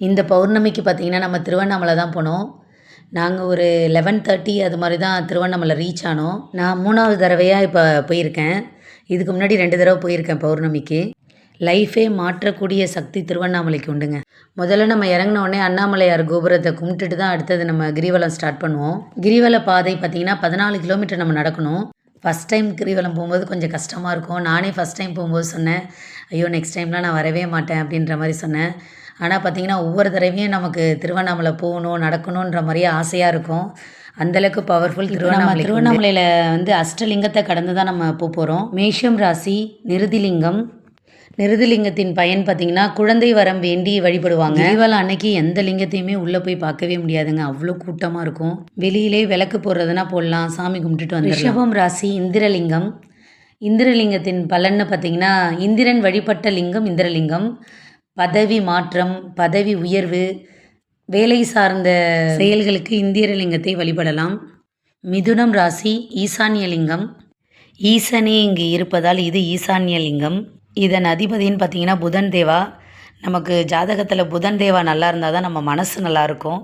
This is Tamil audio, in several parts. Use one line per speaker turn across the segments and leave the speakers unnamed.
இந்த பௌர்ணமிக்கு பார்த்திங்கன்னா நம்ம திருவண்ணாமலை தான் போனோம். நாங்கள் ஒரு 11:30 அது மாதிரி தான் திருவண்ணாமலை ரீச் ஆனோம். நான் 3வது தடவையாக இப்போ போயிருக்கேன். இதுக்கு முன்னாடி 2 தடவை போயிருக்கேன் பௌர்ணமிக்கு. லைஃபே மாற்றக்கூடிய சக்தி திருவண்ணாமலைக்கு உண்டுங்க. முதல்ல நம்ம இறங்கின உடனே அண்ணாமலையார் கோபுரத்தை கும்பிட்டுட்டு தான் அடுத்தது நம்ம கிரிவலம் ஸ்டார்ட் பண்ணுவோம். கிரிவல பாதை பார்த்திங்கன்னா 14 கிலோமீட்டர் நம்ம நடக்கணும். ஃபஸ்ட் டைம் கிரிவலம் போகும்போது கொஞ்சம் கஷ்டமாக இருக்கும். நானே ஃபஸ்ட் டைம் போகும்போது சொன்னேன், ஐயோ நெக்ஸ்ட் டைம்லாம் நான் வரவே மாட்டேன் அப்படின்ற மாதிரி சொன்னேன். ஆனால் பார்த்திங்கன்னா ஒவ்வொரு தடவையும் நமக்கு திருவண்ணாமலை போகணும் நடக்கணுன்ற மாதிரியே ஆசையாக இருக்கும். அந்தளவுக்கு பவர்ஃபுல் திருவண்ணாமலை. திருவண்ணாமலையில் வந்து அஷ்டலிங்கத்தை கடந்து தான் நம்ம போகிறோம். மேஷம் ராசி நிருதிலிங்கம். நிருதிலிங்கத்தின் பயன் பார்த்திங்கன்னா குழந்தை வரம் வேண்டி வழிபடுவாங்க. கிரிவலம் அன்னைக்கு எந்த லிங்கத்தையுமே உள்ளே போய் பார்க்கவே முடியாதுங்க, அவ்வளோ கூட்டமாக இருக்கும். வெளியிலே விளக்கு போடுறதுனா போடலாம், சாமி கும்பிட்டுட்டு வந்து. ரிஷபம் ராசி இந்திரலிங்கம். இந்திரலிங்கத்தின் பலன்னு பார்த்திங்கன்னா இந்திரன் வழிபட்ட லிங்கம் இந்திரலிங்கம். பதவி மாற்றம், பதவி உயர்வு, வேலை சார்ந்த செயல்களுக்கு இந்திரலிங்கத்தை வழிபடலாம். மிதுனம் ராசி ஈசான்யலிங்கம். ஈசனே இங்கு இருப்பதால் இது ஈசான்யலிங்கம். இதன் அதிபதின்னு பார்த்திங்கன்னா புதன் தேவா. நமக்கு ஜாதகத்தில் புதன் தேவா நல்லா இருந்தால் தான் நம்ம மனசு நல்லாயிருக்கும்,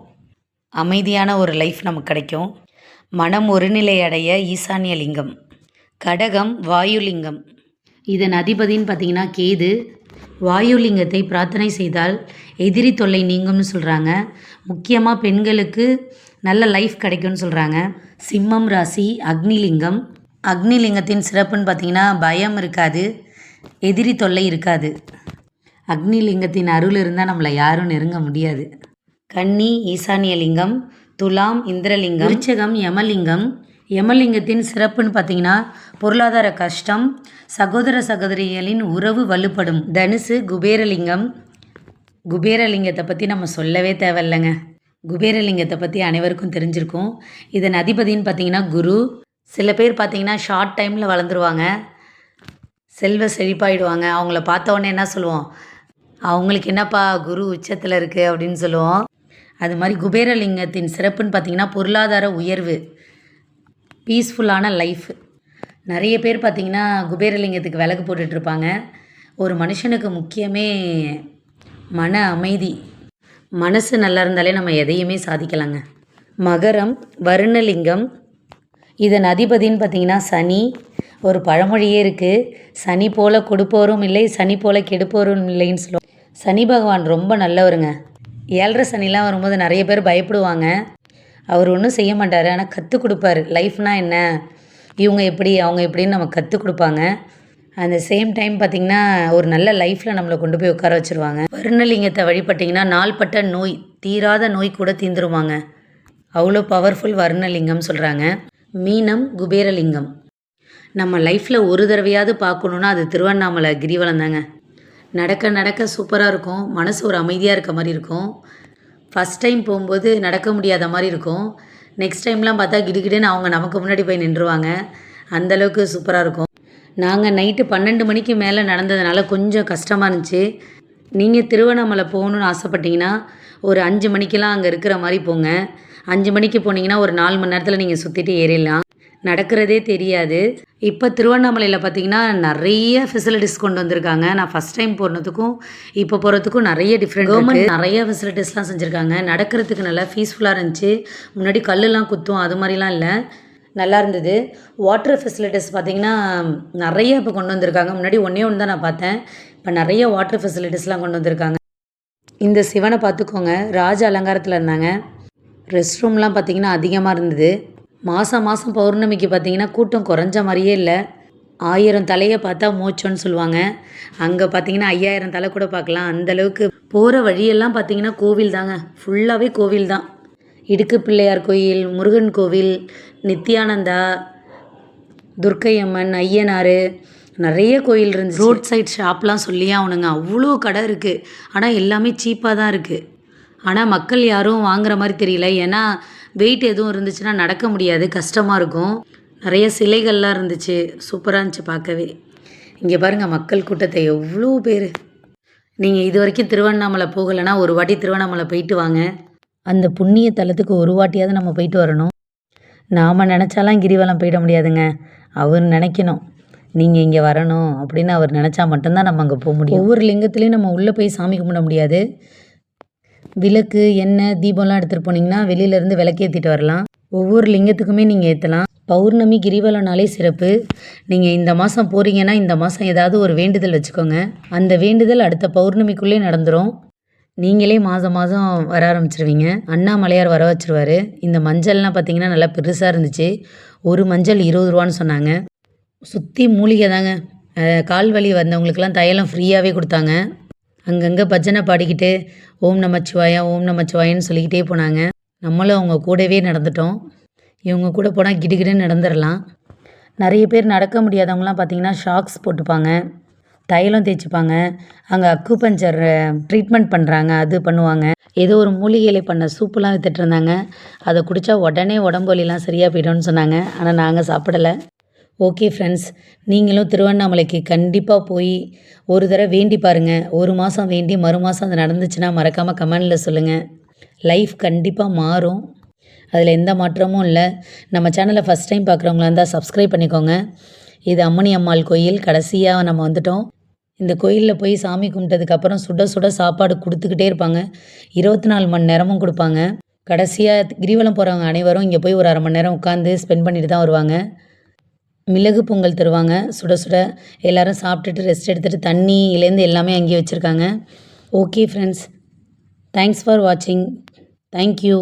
அமைதியான ஒரு லைஃப் நமக்கு கிடைக்கும். மனம் ஒருநிலை அடைய ஈசான்யலிங்கம். கடகம் வாயுலிங்கம். இதன் அதிபதின்னு பார்த்திங்கன்னா கேது. வாயுலிங்கத்தை பிரார்த்தனை செய்தால் எதிரி தொல்லை நீங்கும்னு சொல்கிறாங்க. முக்கியமாக பெண்களுக்கு நல்ல லைஃப் கிடைக்கும்னு சொல்கிறாங்க. சிம்மம் ராசி அக்னிலிங்கம். அக்னிலிங்கத்தின் சிறப்புன்னு பார்த்திங்கன்னா பயம் இருக்காது, எதிரி தொல்லை இருக்காது. அக்னிலிங்கத்தின் அருள் இருந்தால் நம்மளை யாரும் நெருங்க முடியாது. கன்னி ஈசான்யலிங்கம். துலாம் இந்திரலிங்கம். விருச்சகம் யமலிங்கம். யமலிங்கத்தின் சிறப்புன்னு பார்த்திங்கன்னா பொருளாதார கஷ்டம், சகோதர சகோதரிகளின் உறவு வலுப்படும். தனுசு குபேரலிங்கம். குபேரலிங்கத்தை பற்றி நம்ம சொல்லவே தேவையில்லைங்க. குபேரலிங்கத்தை பற்றி அனைவருக்கும் தெரிஞ்சிருக்கும். இதன் அதிபதின்னு பார்த்திங்கன்னா குரு. சில பேர் பார்த்திங்கன்னா ஷார்ட் டைமில் வளர்ந்துருவாங்க, செல்வ செழிப்பாயிடுவாங்க. அவங்கள பார்த்த உடனே என்ன சொல்லுவோம், அவங்களுக்கு என்னப்பா குரு உச்சத்தில் இருக்குது அப்படின்னு சொல்லுவோம். அது மாதிரி குபேரலிங்கத்தின் சிறப்புன்னு பார்த்திங்கன்னா பொருளாதார உயர்வு, பீஸ்ஃபுல்லான லைஃப். நிறைய பேர் பார்த்திங்கன்னா குபேரலிங்கத்துக்கு விளக்கு போட்டுட்ருப்பாங்க. ஒரு மனுஷனுக்கு முக்கியமே மன அமைதி. மனசு நல்லா இருந்தாலே நம்ம எதையுமே சாதிக்கலாங்க. மகரம் வருணலிங்கம். இதன் அதிபதின்னு பார்த்திங்கன்னா சனி. ஒரு பழமொழியே இருக்குது, சனி போல் கொடுப்போரும் இல்லை, சனி போல் கெடுப்போரும் இல்லைன்னு சொல்லுவோம். சனி பகவான் ரொம்ப நல்லவருங்க. 7.5 சனிலாம் வரும்போது நிறைய பேர் பயப்படுவாங்க. அவர் ஒன்றும் செய்ய மாட்டார், ஆனால் கற்றுக் கொடுப்பாரு. லைஃப்னால் என்ன, இவங்க எப்படி அவங்க எப்படின்னு நம்ம கற்றுக் கொடுப்பாங்க. அந்த சேம் டைம் பார்த்திங்கன்னா ஒரு நல்ல லைஃப்பில் நம்மளை கொண்டு போய் உட்கார வச்சுருவாங்க. வருணலிங்கத்தை வழிபட்டிங்கன்னா நாள்பட்ட நோய், தீராத நோய் கூட தீந்துருவாங்க. அவ்வளோ பவர்ஃபுல் வருணலிங்கம் சொல்கிறாங்க. மீனம் குபேரலிங்கம். நம்ம லைஃப்பில் ஒரு தடவையாவது பார்க்கணுன்னா அது திருவண்ணாமலை கிரிவலம் தாங்க. நடக்க நடக்க சூப்பராக இருக்கும், மனசு ஒரு அமைதியாக இருக்க மாதிரி இருக்கும். ஃபஸ்ட் டைம் போகும்போது நடக்க முடியாத மாதிரி இருக்கும். நெக்ஸ்ட் டைம்லாம் பார்த்தா கிடுகிடுன்னு அவங்க நமக்கு முன்னாடி போய் நின்றுவாங்க. அந்தளவுக்கு சூப்பராக இருக்கும். நாங்கள் நைட்டு 12 மணிக்கு மேலே நடந்ததுனால கொஞ்சம் கஷ்டமாக இருந்துச்சு. நீங்கள் திருவண்ணாமலை போகணுன்னு ஆசைப்பட்டீங்கன்னா ஒரு 5 மணிக்கெலாம் அங்கே இருக்கிற மாதிரி போங்க. 5 மணிக்கு போனீங்கன்னா ஒரு 4 மணி நேரத்தில் நீங்கள் சுற்றிட்டு ஏறிடலாம், நடக்கிறதே தெரியாது. இப்போ திருவண்ணாமலையில் பார்த்திங்கன்னா நிறைய ஃபெசிலிட்டிஸ் கொண்டு வந்திருக்காங்க. நான் ஃபஸ்ட் டைம் போனதுக்கும் இப்போ போகிறதுக்கும் நிறைய டிஃப்ரெண்ட். கவர்மெண்ட் நிறைய ஃபெசிலிட்டிஸ்லாம் செஞ்சுருக்காங்க. நடக்கிறதுக்கு நல்லா பீஸ்ஃபுல்லாக இருந்துச்சு. முன்னாடி கல்லுலாம் குத்தும், அது மாதிரிலாம் இல்லை, நல்லா இருந்தது. வாட்டர் ஃபெசிலிட்டிஸ் பார்த்திங்கன்னா நிறைய இப்போ கொண்டு வந்திருக்காங்க. முன்னாடி ஒன்றே தான் நான் பார்த்தேன், இப்போ நிறைய வாட்டர் ஃபெசிலிட்டிஸ்லாம் கொண்டு வந்திருக்காங்க. இந்த சிவனை பார்த்துக்கோங்க, ராஜ அலங்காரத்தில் இருந்தாங்க. ரெஸ்ட் ரூம்லாம் பார்த்திங்கன்னா அதிகமாக இருந்தது. மாதம் பௌர்ணமிக்கு பார்த்திங்கன்னா கூட்டம் குறைஞ்ச மாதிரியே இல்லை. 1000 தலையை பார்த்தா மோச்சோன்னு சொல்லுவாங்க. அங்கே பார்த்திங்கன்னா 5000 தலை கூட பார்க்கலாம். அந்தளவுக்கு போகிற வழியெல்லாம் பார்த்திங்கன்னா கோவில் தாங்க, ஃபுல்லாகவே கோவில் தான். இடுக்கு பிள்ளையார் கோயில், முருகன் கோவில், நித்யானந்தா, துர்க்கையம்மன், ஐயனார், நிறைய கோயில் இருந்துச்சு. ரோட் சைட் ஷாப்லாம் சொல்லியே ஆகணுங்க, அவ்வளோ கடை இருக்குது. ஆனால் எல்லாமே சீப்பாக தான் இருக்குது. ஆனால் மக்கள் யாரும் வாங்குற மாதிரி தெரியல. ஏன்னா வெயிட் எதுவும் இருந்துச்சுன்னா நடக்க முடியாது, கஷ்டமாக இருக்கும். நிறைய சிலைகள்லாம் இருந்துச்சு, சூப்பராக இருந்துச்சு பார்க்கவே. இங்கே பாருங்கள் மக்கள் கூட்டத்தை, எவ்வளோ பேர். நீங்கள் இது வரைக்கும் திருவண்ணாமலை போகலைன்னா ஒரு வாட்டி திருவண்ணாமலை போயிட்டு வாங்க. அந்த புண்ணிய தலத்துக்கு ஒரு வாட்டியாவது நம்ம போயிட்டு வரணும். நாம் நினச்சாலாம் கிரிவலம் போயிட முடியாதுங்க, அவர் நினைக்கணும் நீங்கள் இங்கே வரணும் அப்படின்னு. அவர் நினச்சா மட்டும்தான் நம்ம அங்கே போக முடியும். ஒவ்வொரு லிங்கத்துலேயும் நம்ம உள்ளே போய் சாமி கும்பிட முடியாது. விளக்கு, எண்ணெய், தீபம்லாம் எடுத்துகிட்டு போனீங்கன்னா வெளியிலேருந்து விளக்கேற்றிட்டு வரலாம். ஒவ்வொரு லிங்கத்துக்குமே நீங்கள் ஏற்றலாம். பௌர்ணமி கிரிவலம்னாலே சிறப்பு. நீங்கள் இந்த மாதம் போகிறீங்கன்னா இந்த மாதம் ஏதாவது ஒரு வேண்டுதல் வச்சுக்கோங்க. அந்த வேண்டுதல் அடுத்த பௌர்ணமிக்குள்ளே நடந்துடும். நீங்களே மாதம் மாதம் வர ஆரம்பிச்சிருவீங்க. அண்ணாமலையார் வர வச்சுருவாரு. இந்த மஞ்சள்லாம் பார்த்தீங்கன்னா நல்லா பெருசாக இருந்துச்சு. ஒரு மஞ்சள் ரூ. 20ன்னு சொன்னாங்க. சுற்றி மூலிகை தாங்க. கால் வலி வந்தவங்களுக்கெல்லாம் தைலம் ஃப்ரீயாகவே கொடுத்தாங்க. அங்கங்கே பஜனை பாடிக்கிட்டு ஓம் நமச்சிவாயா ஓம் நமச்சிவாயன்னு சொல்லிக்கிட்டே போனாங்க. நம்மளும் அவங்க கூடவே நடந்துட்டோம். இவங்க கூட போனால் கிடுகிடுன்னு நடந்துடலாம். நிறைய பேர் நடக்க முடியாதவங்களாம் பார்த்திங்கன்னா ஷாக்ஸ் போட்டுப்பாங்க, தைலம் தேய்ச்சிப்பாங்க. அங்கே அக்குபஞ்சர் ட்ரீட்மெண்ட் பண்ணுறாங்க, அது பண்ணுவாங்க. ஏதோ ஒரு மூலிகையில பண்ண சூப்புலாம் வித்துட்டு இருந்தாங்க. அதை குடித்தா உடனே உடம்பு வலிலாம் சரியாக போய்டும்னு சொன்னாங்க. ஆனால் நாங்கள் சாப்பிடலை. ஓகே ஃப்ரெண்ட்ஸ், நீங்களும் திருவண்ணாமலைக்கு கண்டிப்பாக போய் ஒரு தடவை வேண்டி பாருங்கள். ஒரு மாதம் வேண்டி மறு மாதம் அது நடந்துச்சுன்னா மறக்காமல் கமெண்டில் சொல்லுங்கள். லைஃப் கண்டிப்பாக மாறும், அதில் எந்த மாற்றமும் இல்லை. நம்ம சேனலை ஃபஸ்ட் டைம் பார்க்குறவங்களா இருந்தால் சப்ஸ்கிரைப் பண்ணிக்கோங்க. இது அம்மணி அம்மாள் கோயில். கடைசியாக நம்ம வந்துட்டோம். இந்த கோயிலில் போய் சாமி கும்பிட்டதுக்கப்புறம் சுட சுட சாப்பாடு கொடுத்துக்கிட்டே இருப்பாங்க. 24 மணி நேரமும் கொடுப்பாங்க. கடைசியாக கிரிவலம் போகிறவங்க அனைவரும் இங்கே போய் ஒரு அரை மணி நேரம் உட்காந்து ஸ்பெண்ட் பண்ணிட்டு தான் வருவாங்க. மிளகு பொங்கல் தருவாங்க சுட சுட. எல்லோரும் சாப்பிட்டுட்டு ரெஸ்ட் எடுத்துகிட்டு தண்ணியிலேருந்து எல்லாமே அங்கேயே வச்சுருக்காங்க. ஓகே ஃப்ரெண்ட்ஸ், தேங்க்ஸ் ஃபார் வாட்சிங். தேங்க்யூ.